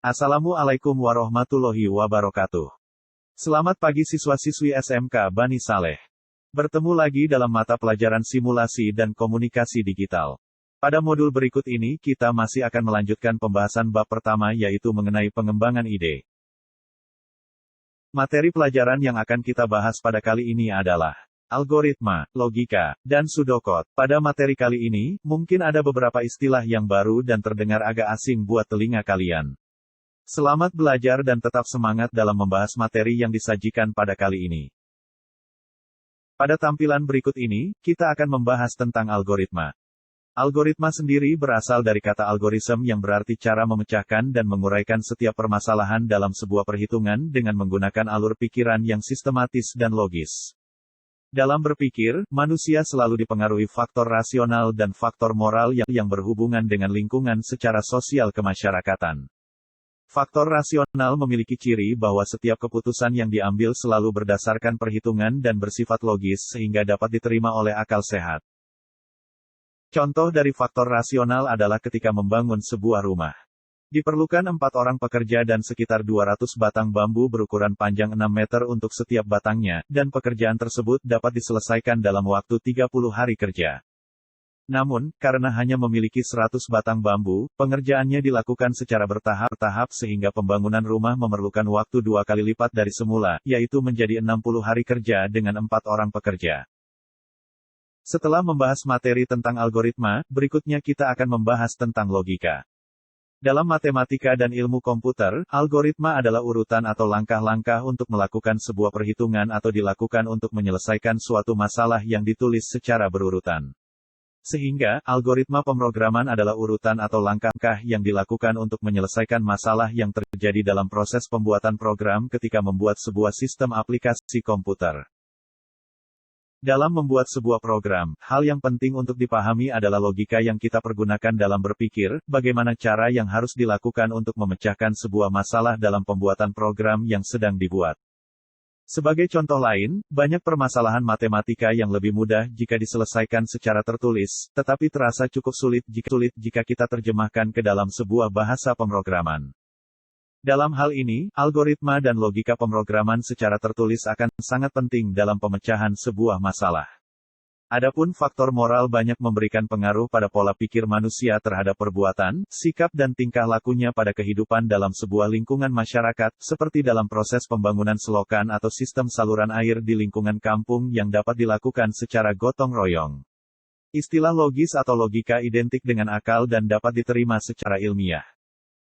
Assalamualaikum warahmatullahi wabarakatuh. Selamat pagi siswa-siswi SMK Bani Saleh. Bertemu lagi dalam mata pelajaran simulasi dan komunikasi digital. Pada modul berikut ini kita masih akan melanjutkan pembahasan bab pertama yaitu mengenai pengembangan ide. Materi pelajaran yang akan kita bahas pada kali ini adalah algoritma, logika, dan pseudocode. Pada materi kali ini, mungkin ada beberapa istilah yang baru dan terdengar agak asing buat telinga kalian. Selamat belajar dan tetap semangat dalam membahas materi yang disajikan pada kali ini. Pada tampilan berikut ini, kita akan membahas tentang algoritma. Algoritma sendiri berasal dari kata algoritm yang berarti cara memecahkan dan menguraikan setiap permasalahan dalam sebuah perhitungan dengan menggunakan alur pikiran yang sistematis dan logis. Dalam berpikir, manusia selalu dipengaruhi faktor rasional dan faktor moral yang berhubungan dengan lingkungan secara sosial kemasyarakatan. Faktor rasional memiliki ciri bahwa setiap keputusan yang diambil selalu berdasarkan perhitungan dan bersifat logis sehingga dapat diterima oleh akal sehat. Contoh dari faktor rasional adalah ketika membangun sebuah rumah. Diperlukan 4 orang pekerja dan sekitar 200 batang bambu berukuran panjang 6 meter untuk setiap batangnya, dan pekerjaan tersebut dapat diselesaikan dalam waktu 30 hari kerja. Namun, karena hanya memiliki 100 batang bambu, pengerjaannya dilakukan secara bertahap-tahap sehingga pembangunan rumah memerlukan waktu 2 kali lipat dari semula, yaitu menjadi 60 hari kerja dengan 4 orang pekerja. Setelah membahas materi tentang algoritma, berikutnya kita akan membahas tentang logika. Dalam matematika dan ilmu komputer, algoritma adalah urutan atau langkah-langkah untuk melakukan sebuah perhitungan atau dilakukan untuk menyelesaikan suatu masalah yang ditulis secara berurutan. Sehingga, algoritma pemrograman adalah urutan atau langkah yang dilakukan untuk menyelesaikan masalah yang terjadi dalam proses pembuatan program ketika membuat sebuah sistem aplikasi komputer. Dalam membuat sebuah program, hal yang penting untuk dipahami adalah logika yang kita pergunakan dalam berpikir, bagaimana cara yang harus dilakukan untuk memecahkan sebuah masalah dalam pembuatan program yang sedang dibuat. Sebagai contoh lain, banyak permasalahan matematika yang lebih mudah jika diselesaikan secara tertulis, tetapi terasa cukup sulit jika kita terjemahkan ke dalam sebuah bahasa pemrograman. Dalam hal ini, algoritma dan logika pemrograman secara tertulis akan sangat penting dalam pemecahan sebuah masalah. Adapun faktor moral banyak memberikan pengaruh pada pola pikir manusia terhadap perbuatan, sikap dan tingkah lakunya pada kehidupan dalam sebuah lingkungan masyarakat, seperti dalam proses pembangunan selokan atau sistem saluran air di lingkungan kampung yang dapat dilakukan secara gotong royong. Istilah logis atau logika identik dengan akal dan dapat diterima secara ilmiah.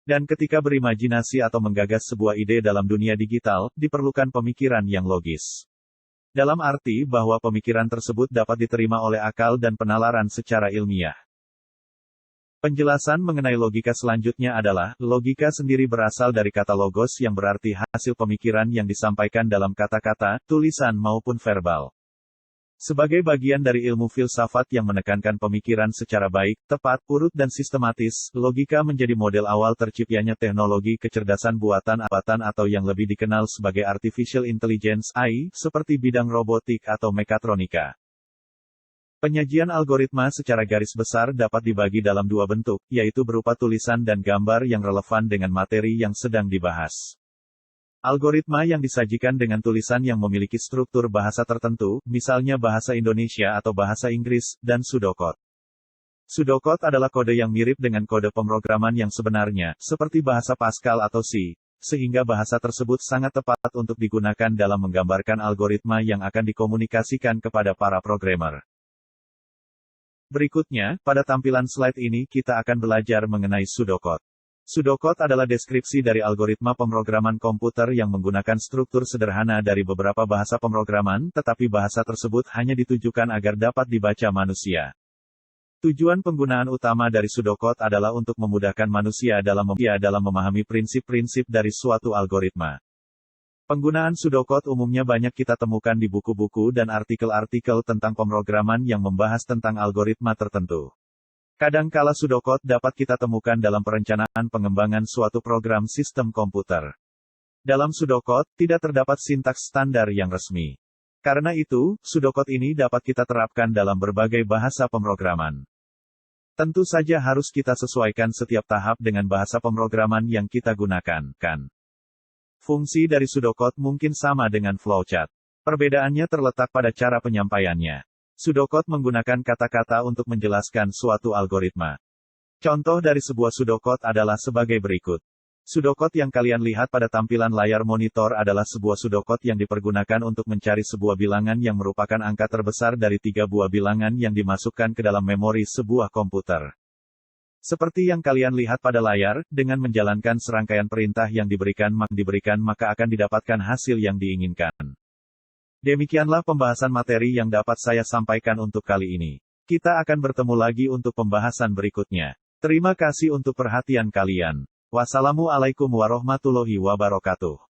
Dan ketika berimajinasi atau menggagas sebuah ide dalam dunia digital, diperlukan pemikiran yang logis. Dalam arti bahwa pemikiran tersebut dapat diterima oleh akal dan penalaran secara ilmiah. Penjelasan mengenai logika selanjutnya adalah, logika sendiri berasal dari kata logos yang berarti hasil pemikiran yang disampaikan dalam kata-kata, tulisan maupun verbal. Sebagai bagian dari ilmu filsafat yang menekankan pemikiran secara baik, tepat, urut dan sistematis, logika menjadi model awal terciptanya teknologi kecerdasan buatan atau yang lebih dikenal sebagai artificial intelligence (AI), seperti bidang robotik atau mekatronika. Penyajian algoritma secara garis besar dapat dibagi dalam 2 bentuk, yaitu berupa tulisan dan gambar yang relevan dengan materi yang sedang dibahas. Algoritma yang disajikan dengan tulisan yang memiliki struktur bahasa tertentu, misalnya bahasa Indonesia atau bahasa Inggris, dan pseudocode. Pseudocode adalah kode yang mirip dengan kode pemrograman yang sebenarnya, seperti bahasa Pascal atau C, sehingga bahasa tersebut sangat tepat untuk digunakan dalam menggambarkan algoritma yang akan dikomunikasikan kepada para programmer. Berikutnya, pada tampilan slide ini kita akan belajar mengenai pseudocode. Pseudocode adalah deskripsi dari algoritma pemrograman komputer yang menggunakan struktur sederhana dari beberapa bahasa pemrograman, tetapi bahasa tersebut hanya ditujukan agar dapat dibaca manusia. Tujuan penggunaan utama dari pseudocode adalah untuk memudahkan manusia dalam memahami prinsip-prinsip dari suatu algoritma. Penggunaan pseudocode umumnya banyak kita temukan di buku-buku dan artikel-artikel tentang pemrograman yang membahas tentang algoritma tertentu. Kadangkala pseudocode dapat kita temukan dalam perencanaan pengembangan suatu program sistem komputer. Dalam pseudocode, tidak terdapat sintaks standar yang resmi. Karena itu, pseudocode ini dapat kita terapkan dalam berbagai bahasa pemrograman. Tentu saja harus kita sesuaikan setiap tahap dengan bahasa pemrograman yang kita gunakan, kan? Fungsi dari pseudocode mungkin sama dengan flowchart. Perbedaannya terletak pada cara penyampaiannya. Pseudocode menggunakan kata-kata untuk menjelaskan suatu algoritma. Contoh dari sebuah pseudocode adalah sebagai berikut. Pseudocode yang kalian lihat pada tampilan layar monitor adalah sebuah pseudocode yang dipergunakan untuk mencari sebuah bilangan yang merupakan angka terbesar dari 3 buah bilangan yang dimasukkan ke dalam memori sebuah komputer. Seperti yang kalian lihat pada layar, dengan menjalankan serangkaian perintah yang diberikan maka akan didapatkan hasil yang diinginkan. Demikianlah pembahasan materi yang dapat saya sampaikan untuk kali ini. Kita akan bertemu lagi untuk pembahasan berikutnya. Terima kasih untuk perhatian kalian. Wassalamualaikum warahmatullahi wabarakatuh.